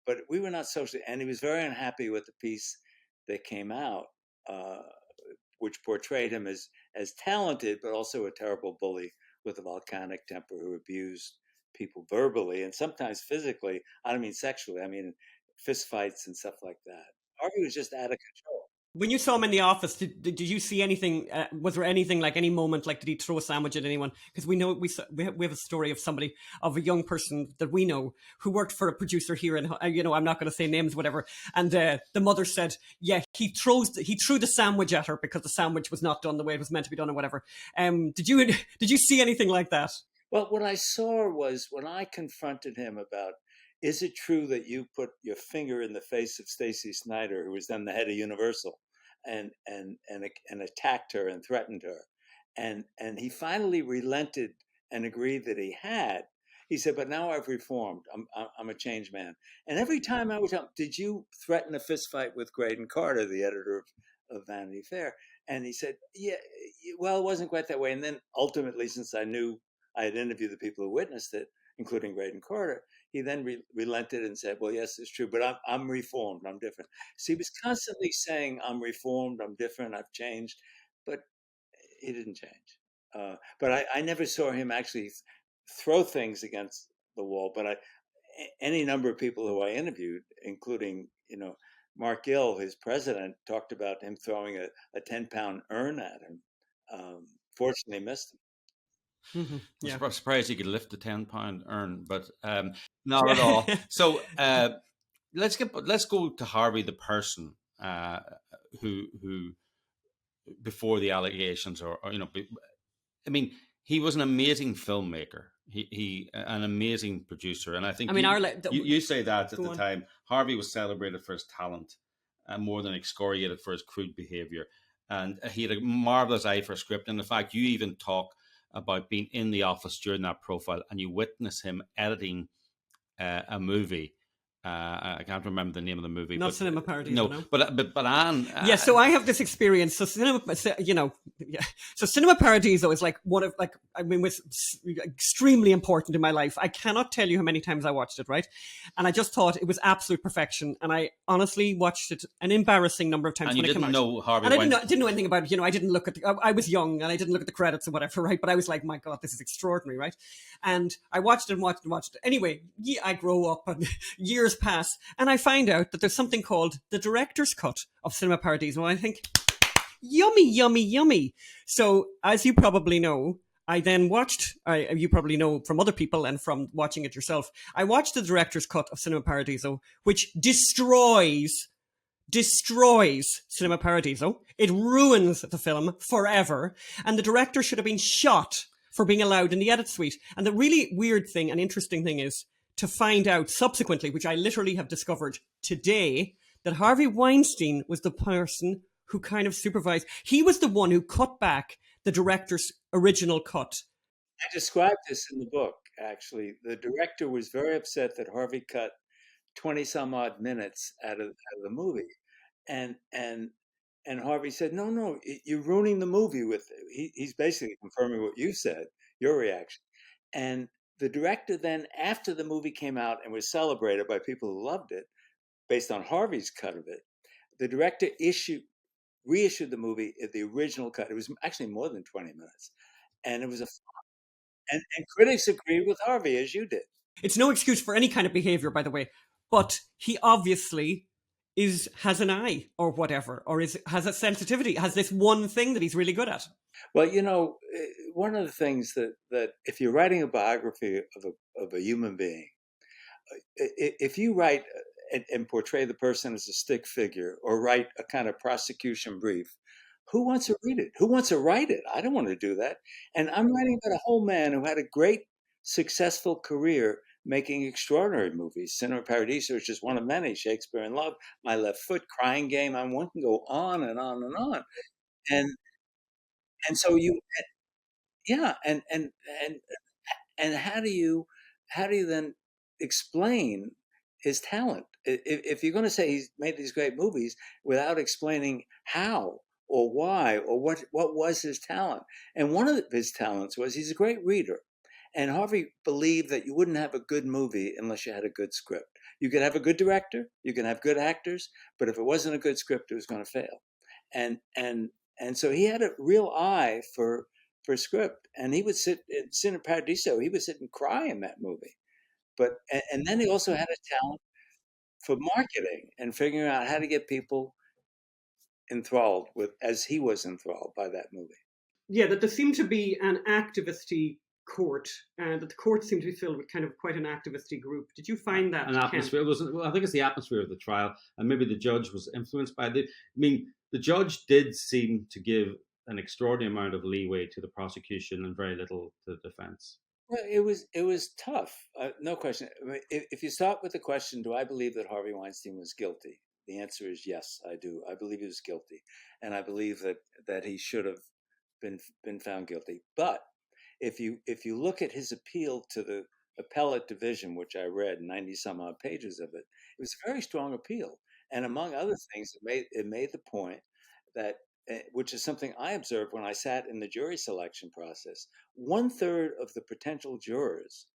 Speaker 4: But we were not socially, and he was very unhappy with the piece that came out, which portrayed him as talented, but also a terrible bully with a volcanic temper who abused people verbally and sometimes physically. I don't mean sexually. I mean fistfights and stuff like that. Harvey was just out of control.
Speaker 1: When you saw him in the office, did you see anything? Was there anything like any moment like did he throw a sandwich at anyone? Because we know we have a story of a young person that we know who worked for a producer here, and I'm not going to say names, whatever. And the mother said, yeah, he threw the sandwich at her because the sandwich was not done the way it was meant to be done, or whatever. Did you see anything like that?
Speaker 4: Well, what I saw was when I confronted him about, is it true that you put your finger in the face of Stacey Snider, who was then the head of Universal, and attacked her and threatened her? And he finally relented and agreed that he had. He said, but now I've reformed. I'm a changed man. And every time I would tell him, did you threaten a fist fight with Graydon Carter, the editor of Vanity Fair? And he said, yeah, well, it wasn't quite that way. And then ultimately, since I knew I had interviewed the people who witnessed it, including Graydon Carter, he then relented and said, well, yes, it's true, but I'm reformed, I'm different. So he was constantly saying, I'm reformed, I'm different, I've changed, but he didn't change. But I never saw him actually throw things against the wall, but any number of people who I interviewed, including, Mark Gill, his president, talked about him throwing a 10-pound urn at him. Fortunately missed him.
Speaker 2: Mm-hmm. Yeah. I'm surprised he could lift the 10-pound urn, but not at all. So let's go to Harvey the person, who before the allegations, or I mean, he was an amazing filmmaker. He an amazing producer, and I think you say that at the time. Harvey was celebrated for his talent, more than excoriated for his crude behavior, and he had a marvelous eye for script. And in fact, you even talk about being in the office during that profile, and you witness him editing a movie. I can't remember the name of the movie.
Speaker 1: Not Cinema Paradiso.
Speaker 2: No, but Anne.
Speaker 1: Yeah, so I have this experience. So Cinema Paradiso is like was extremely important in my life. I cannot tell you how many times I watched it, right? And I just thought it was absolute perfection. And I honestly watched it an embarrassing number of times.
Speaker 2: And when
Speaker 1: it came out.
Speaker 2: And you didn't know Harvey.
Speaker 1: And I didn't know anything about it. I didn't look at I was young and I didn't look at the credits and whatever, right? But I was like, my God, this is extraordinary, right? And I watched it and watched it. Anyway, I grow up and years pass, and I find out that there's something called the director's cut of Cinema Paradiso. And I think, yummy, yummy, yummy. So, as you probably know, I then watched, you probably know from other people and from watching it yourself, I watched the director's cut of Cinema Paradiso, which destroys Cinema Paradiso. It ruins the film forever. And the director should have been shot for being allowed in the edit suite. And the really weird thing and interesting thing is to find out subsequently, which I literally have discovered today, that Harvey Weinstein was the person who kind of supervised. He was the one who cut back the director's original cut.
Speaker 4: I described this in the book, actually. The director was very upset that Harvey cut 20 some odd minutes out of the movie. And Harvey said, no, you're ruining the movie with it. He's basically confirming what you said, your reaction. And the director then, after the movie came out and was celebrated by people who loved it, based on Harvey's cut of it, the director reissued the movie at the original cut. It was actually more than 20 minutes. And it was a flop. And critics agreed with Harvey, as you did.
Speaker 1: It's no excuse for any kind of behavior, by the way, but he obviously has an eye or whatever, or has a sensitivity, has this one thing that he's really good at.
Speaker 4: Well, one of the things that if you're writing a biography of a human being, if you write and portray the person as a stick figure, or write a kind of prosecution brief, who wants to read it? Who wants to write it? I don't want to do that. And I'm writing about a whole man who had a great, successful career making extraordinary movies. Cinema Paradiso is just one of many. Shakespeare in Love, My Left Foot, Crying Game. One can go on and on and on. And so and how do you then explain his talent? If you're going to say he's made these great movies without explaining how or why or what was his talent. And one of his talents was he's a great reader. And Harvey believed that you wouldn't have a good movie unless you had a good script. You could have a good director, you can have good actors, but if it wasn't a good script, it was going to fail. And so he had a real eye for script. And he would sit in Cinema Paradiso, he would sit and cry in that movie. But and then he also had a talent for marketing and figuring out how to get people enthralled as he was enthralled by that movie.
Speaker 1: Yeah, that there seemed to be an activist-y court, and that the court seemed to be filled with kind of quite an activist-y group. Did you find that?
Speaker 2: An atmosphere. I think it's the atmosphere of the trial, and maybe the judge was influenced by it. The judge did seem to give an extraordinary amount of leeway to the prosecution and very little to the defense.
Speaker 4: Well, it was tough, no question. If you start with the question, do I believe that Harvey Weinstein was guilty? The answer is yes, I do. I believe he was guilty, and I believe that he should have been found guilty. But if you look at his appeal to the appellate division, which I read 90 some odd pages of it, it was a very strong appeal. And among other things, it made the point that, which is something I observed when I sat in the jury selection process, 1/3 of the potential jurors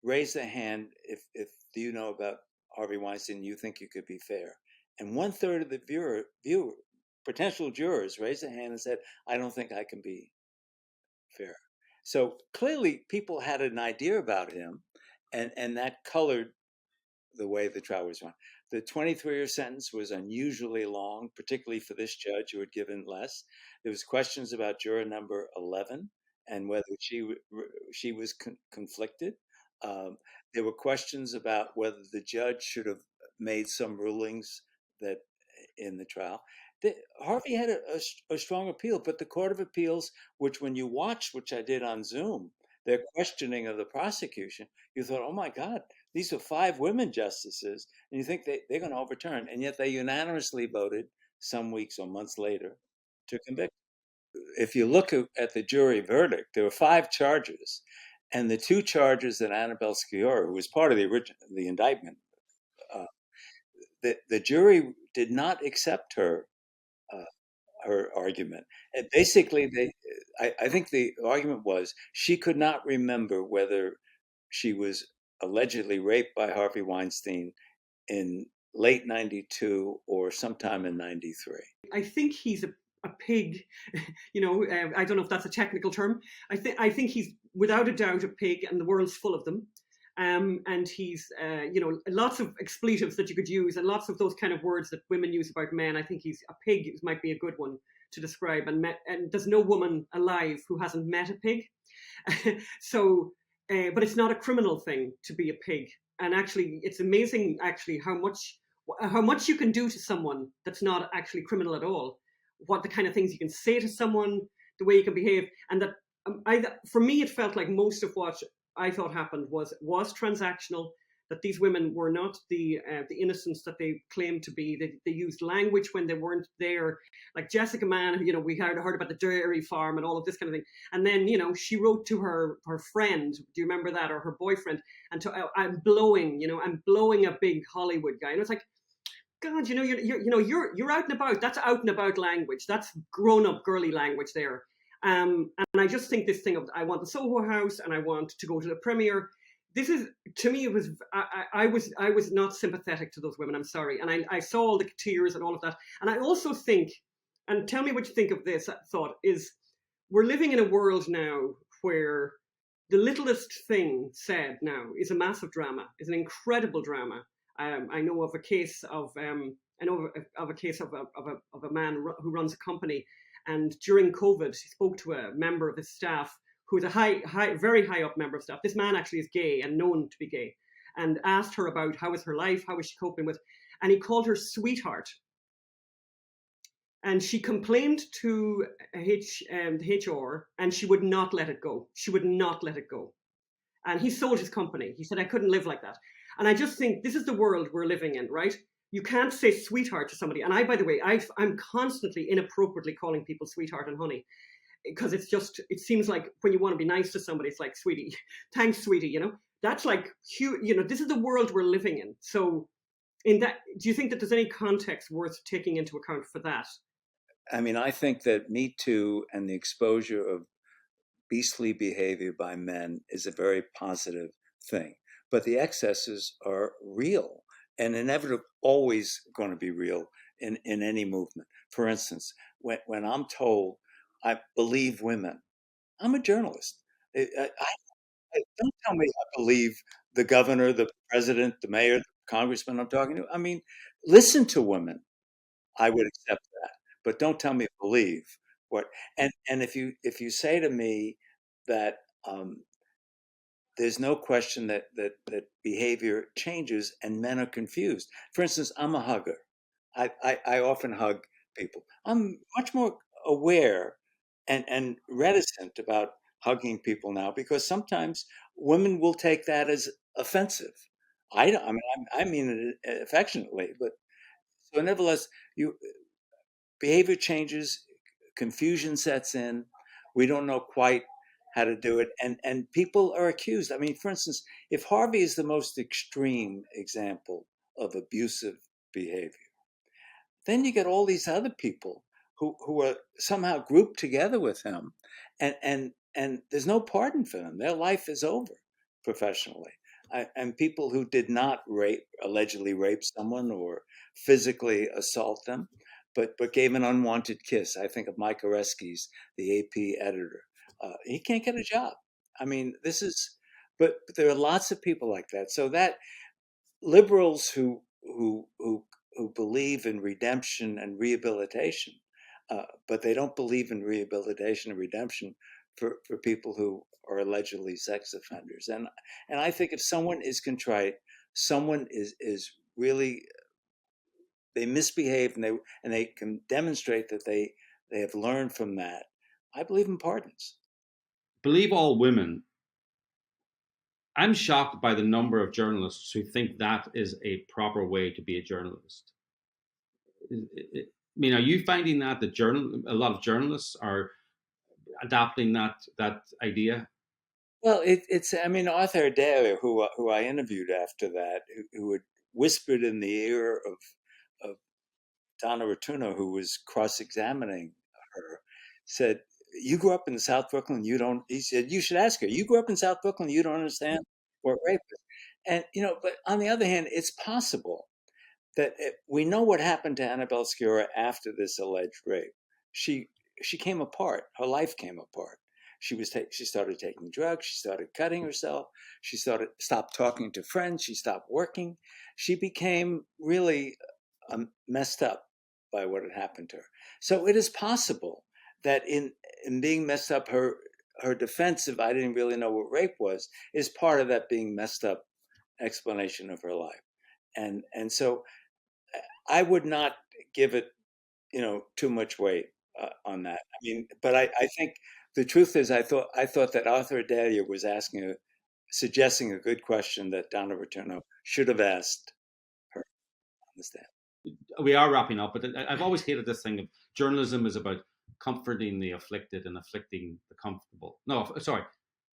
Speaker 4: raised their hand if do you know about Harvey Weinstein, you think you could be fair. And 1/3 of the potential jurors raised their hand and said, I don't think I can be fair. So clearly people had an idea about him, and that colored the way the trial was run. The 23-year sentence was unusually long, particularly for this judge who had given less. There was questions about juror number 11 and whether she was conflicted. There were questions about whether the judge should have made some rulings that in the trial. Harvey had a strong appeal, but the Court of Appeals, which when you watched, which I did on Zoom, their questioning of the prosecution, you thought, oh my God, these are 5 women justices, and you think they're going to overturn, and yet they unanimously voted some weeks or months later to convict. If you look at the jury verdict, there were 5 charges, and the 2 charges that Annabelle Sciorra, who was part of the indictment, the jury did not accept her argument. And basically, I think the argument was she could not remember whether she was allegedly raped by Harvey Weinstein in late 92 or sometime in 93.
Speaker 1: I think he's a pig. I don't know if that's a technical term. I think he's without a doubt a pig, and the world's full of them. And he's, lots of expletives that you could use, and lots of those kind of words that women use about men. I think he's a pig might be a good one to describe. And there's no woman alive who hasn't met a pig. So, but it's not a criminal thing to be a pig. And actually, it's amazing how much you can do to someone that's not actually criminal at all. What the kind of things you can say to someone, the way you can behave, and that for me, it felt like most of what I thought happened was transactional. that these women were not the innocents that they claimed to be. They used language when they weren't there, like Jessica Mann. We heard about the dairy farm and all of this kind of thing. And then she wrote to her friend. Do you remember that, or her boyfriend? And I'm blowing a big Hollywood guy. And it's like, God, you're out and about. That's out and about language. That's grown up girly language there. And I just think this thing of, I want the Soho House and I want to go to the premiere. This is, to me, it was, I was not sympathetic to those women. I'm sorry. And I saw all the tears and all of that. And I also think, and tell me what you think of this thought, is we're living in a world now where the littlest thing said now is a massive drama, is an incredible drama. I know of a case of a man who runs a company, and during COVID, he spoke to a member of his staff who is a very high up member of staff. This man actually is gay and known to be gay, and asked her about how is her life, how is she coping with, and he called her sweetheart. And she complained to HR, and she would not let it go. She would not let it go. And he sold his company. He said, I couldn't live like that. And I just think this is the world we're living in, right? You can't say sweetheart to somebody. And by the way, I'm constantly inappropriately calling people sweetheart and honey, because it seems like when you want to be nice to somebody, it's like, sweetie, thanks, sweetie, that's like huge, this is the world we're living in. So do you think that there's any context worth taking into account for that?
Speaker 4: I mean, I think that MeToo and the exposure of beastly behavior by men is a very positive thing. But the excesses are real and inevitably always going to be real in any movement. For instance, when I'm told I believe women, I'm a journalist. Don't tell me I believe the governor, the president, the mayor, the congressman I'm talking to. I mean, listen to women. I would accept that. But don't tell me believe what. And if you say to me that there's no question that behavior changes and men are confused. For instance, I'm a hugger. I often hug people. I'm much more aware and reticent about hugging people now, because sometimes women will take that as offensive. I mean it affectionately, but so nevertheless, behavior changes, confusion sets in. We don't know quite how to do it, and people are accused. I mean, for instance, if Harvey is the most extreme example of abusive behavior, then you get all these other people who are somehow grouped together with him, and there's no pardon for them. Their life is over professionally. And people who did not allegedly rape someone or physically assault them, but gave an unwanted kiss. I think of Mike Oresky's, the AP editor. He can't get a job. I mean, but there are lots of people like that. So that liberals who believe in redemption and rehabilitation, but they don't believe in rehabilitation and redemption for people who are allegedly sex offenders. And I think if someone is contrite, someone is really, they misbehave and they can demonstrate that they have learned from that, I believe in pardons.
Speaker 2: Believe all women. I'm shocked by the number of journalists who think that is a proper way to be a journalist. I mean, are you finding that a lot of journalists are adopting that idea?
Speaker 4: Well, it's. I mean, Arthur Adair, who I interviewed after that, who had whispered in the ear of Donna Rotuno, who was cross-examining her, said, "You grew up in South Brooklyn. You don't." He said, "You should ask her. You grew up in South Brooklyn. You don't understand what rape is." And but on the other hand, it's possible that we know what happened to Annabelle Sciorra after this alleged rape. She came apart. Her life came apart. She started taking drugs. She started cutting herself. She stopped talking to friends. She stopped working. She became really messed up by what had happened to her. So it is possible that in being messed up, her defense of "I didn't really know what rape was" is part of that being messed up explanation of her life. And so I would not give it, too much weight on that. I mean, but I think the truth is, I thought that Arthur Adair was asking suggesting a good question that Donna Rotunno should have asked her on the stand.
Speaker 2: We are wrapping up, but I've always hated this thing of journalism is about comforting the afflicted and afflicting the comfortable. No, sorry,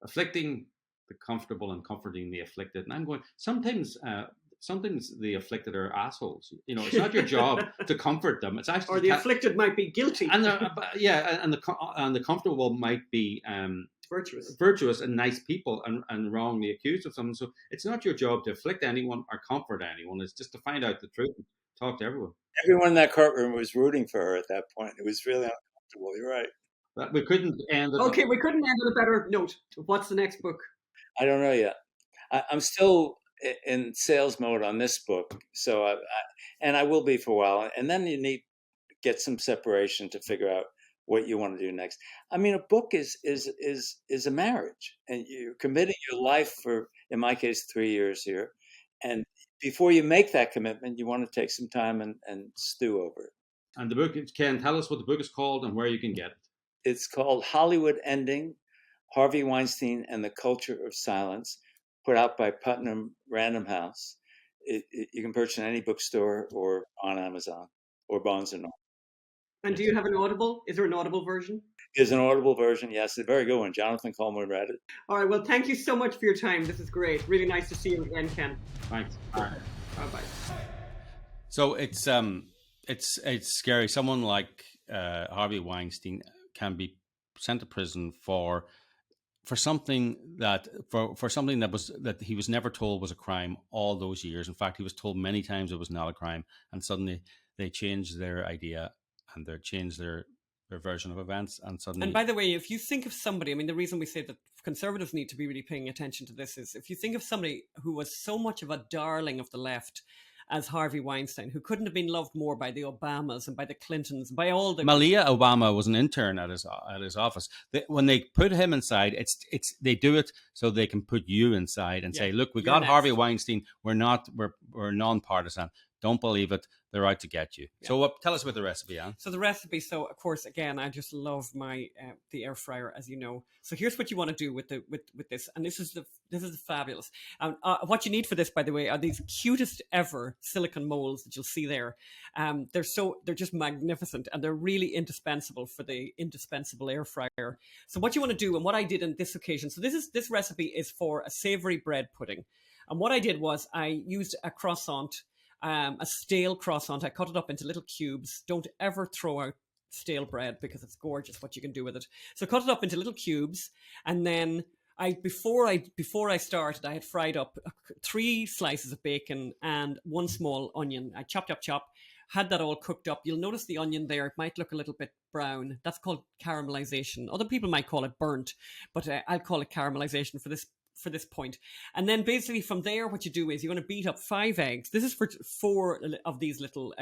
Speaker 2: afflicting the comfortable and comforting the afflicted. And I'm going, sometimes the afflicted are assholes. It's not your job to comfort them. It's actually,
Speaker 1: or the afflicted might be guilty,
Speaker 2: and the comfortable might be virtuous and nice people and wrongly accused of something. So it's not your job to afflict anyone or comfort anyone. It's just to find out the truth and talk to everyone.
Speaker 4: Everyone in that courtroom was rooting for her at that point. It was really uncomfortable. You're right.
Speaker 2: But we couldn't end it.
Speaker 1: Okay, we couldn't end on a better note. What's the next book?
Speaker 4: I don't know yet. I'm still in sales mode on this book, so I will be for a while. And then you need to get some separation to figure out what you want to do next. I mean, a book is a marriage, and you're committing your life for, in my case, 3 years here. And before you make that commitment, you want to take some time and stew over it.
Speaker 2: And the book, Ken, tell us what the book is called and where you can get it.
Speaker 4: It's called Hollywood Ending, Harvey Weinstein and the Culture of Silence, put out by Putnam Random House. You can purchase in any bookstore or on Amazon or Barnes & Noble.
Speaker 1: And do you have an Audible? Is there an Audible version?
Speaker 4: There's an Audible version, yes. A very good one. Jonathan Coleman read it.
Speaker 1: All right. Well, thank you so much for your time. This is great. Really nice to see you again, Ken.
Speaker 2: Thanks. All right.
Speaker 1: Bye-bye.
Speaker 2: So it's scary. Someone like Harvey Weinstein can be sent to prison for something that he was never told was a crime all those years. In fact, he was told many times it was not a crime, and suddenly they changed their idea and they changed their version of events, and suddenly.
Speaker 1: And by the way, if you think of somebody, I mean, the reason we say that conservatives need to be really paying attention to this is if you think of somebody who was so much of a darling of the left as Harvey Weinstein, who couldn't have been loved more by the Obamas and by the Clintons, by all the...
Speaker 2: Malia Obama was an intern at his office. When they put him inside, they do it so they can put you inside and say, look, we got next. Harvey Weinstein. We're nonpartisan. Don't believe it. They're out to get you. Yeah. So tell us about the recipe, Anne.
Speaker 1: So the recipe, of course, again, I just love my the air fryer, as you know. So here's what you want to do with this, and this is fabulous. What you need for this, by the way, are these cutest ever silicone molds that you'll see there. They're just magnificent, and they're really indispensable for the indispensable air fryer. So what you want to do, and what I did on this occasion, so this recipe is for a savory bread pudding, and what I did was I used a croissant. A stale croissant. I cut it up into little cubes. Don't ever throw out stale bread because it's gorgeous what you can do with it. So cut it up into little cubes, and then before I started, I had fried up 3 slices of bacon and 1 small onion. I chop, had that all cooked up. You'll notice the onion there, it might look a little bit brown. That's called caramelization. Other people might call it burnt, but I'll call it caramelization for this point. And then basically from there, what you do is you want to beat up 5 eggs. This is for 4 of these little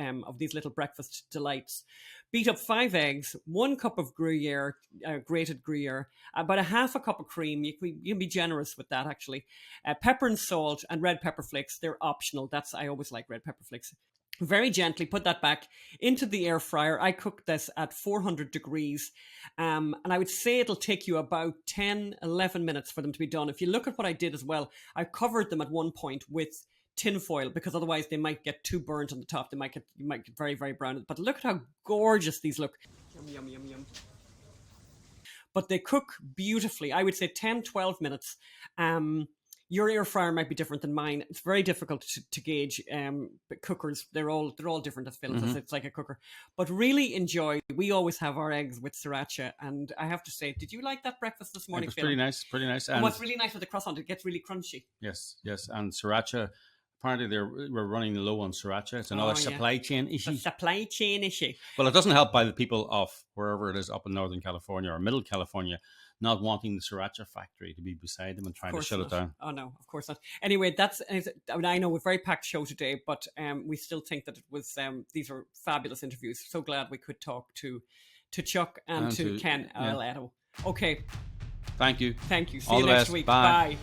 Speaker 1: breakfast delights. Beat up 5 eggs, 1 cup of Gruyere, grated Gruyere, about a half a cup of cream. You can be generous with that, actually. Pepper and salt and red pepper flakes. They're optional. I always like red pepper flakes. Very gently put that back into the air fryer. I cooked this at 400 degrees. And I would say it'll take you about 10, 11 minutes for them to be done. If you look at what I did as well, I covered them at one point with tin foil because otherwise they might get too burnt on the top. You might get very, very brown. But look at how gorgeous these look. Yum, yum, yum, yum. But they cook beautifully. I would say 10, 12 minutes. Your air fryer might be different than mine. It's very difficult to gauge. But cookers, they're all different as films. Mm-hmm. It's like a cooker. But really enjoy. We always have our eggs with siracha, and I have to say, did you like that breakfast this morning?
Speaker 2: It was pretty nice.
Speaker 1: And what's really nice with the croissant, it gets really crunchy.
Speaker 2: Yes, and sriracha. Apparently, we're running low on sriracha. It's another supply chain issue.
Speaker 1: A supply chain issue.
Speaker 2: Well, it doesn't help by the people of wherever it is up in Northern California or Middle California not wanting the siracha factory to be beside them and trying to shut it down.
Speaker 1: Oh, no, of course not. Anyway, I know we're a very packed show today, but we still think that it was, these are fabulous interviews. So glad we could talk to Chuck and to Ken Auletta. Okay.
Speaker 2: Thank you.
Speaker 1: See you next week. Bye.